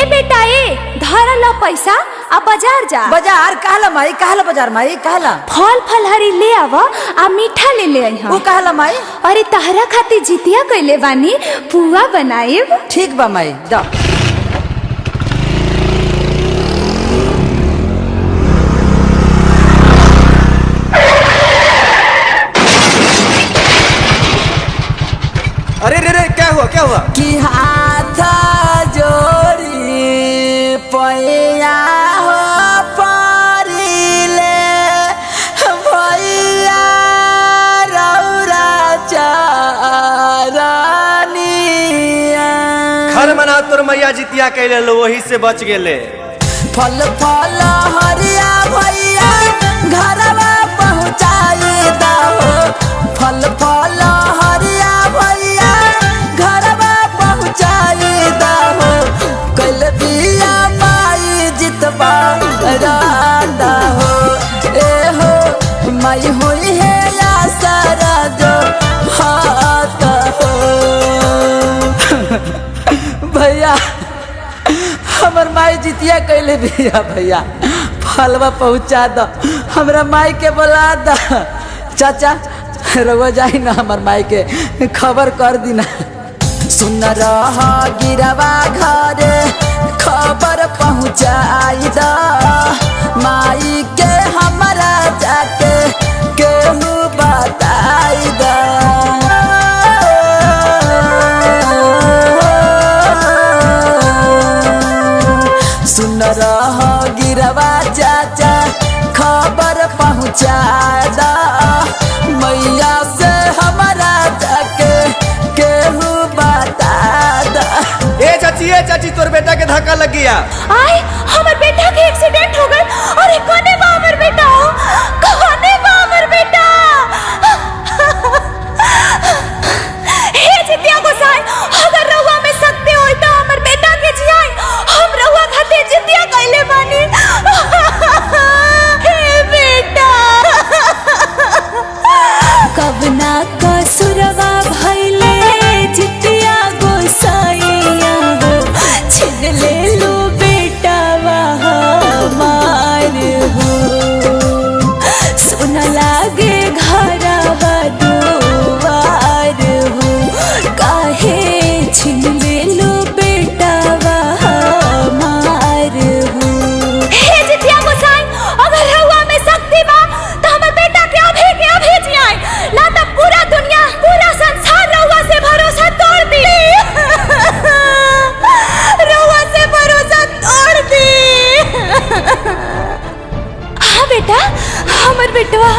बेटा ए धरा ला पैसा आ बाजार जा। बाजार कहला माई, कहला बाजार माई, कहला फल फलहरी ले आवा आ मीठा ले ले आई। वो कहला माई। अरे तहरा खातिर जितिया कइले बानी, पुआ बनाएब। ठीक बा माई दा। अरे रे रे क्या हुआ क्या हुआ? कि हाथ जोड़ी पैया हो परिले भैया रौरा चारनिया। घर मना तोर मैया जितिया कैले लो वही से बच गेले। फल फल हरिया भैया घरवा पहुँचाई दहो। फल फल हरिया भैया घरवा पहुँचाई दहो। कल बिया माई जितबा रांदा हो। ए हो माई होई है या सारा जो हाथ हो। भैया हमर माई जितिया कैले भैया भैया फलवा पहुँचा दो। हमरा माई के बोला द। चाचा रवा जाई ना हमर माई के खबर कर दीना। सुन रहा गिरवा घरे खबर पहुँचाई द। माई के हमरा जाके केहू बताई द। सुन रहा गिरवा चाचा खबर पहुँचा दा। मैया से हमारा जाके केहू बता दा। ए चाची तोर बेटा के धक्का लग गया। आय हमर बेटा के एक्सीडेंट हो गए। अरे कोने बा हमर बेटा, कोने बा हमर बेटा। हे जितिया गोसाई अगर रउआ में शक्ति होई त हमर बेटा के जियाई। हम रउआ खातिर जितिया कइले बानी। हे बेटा कब ना कसुरवा भइले जितिया गोसाईया हो। छिन ले लो बेटा हमार हो। सुन लागे घरवा दुआर हो। काहे छिन ले लो बेटा हमार हो। हे जितिया गोसाई अगर रउआ में शक्ति बा त हमर बेटा के अभी जियाई। ना त पूरा दुनिया पूरा संसार रउआ से भरोसा तोड़ दी। रउआ से भरोसा तोड़ दी। हाँ बेटा हमर बेटवा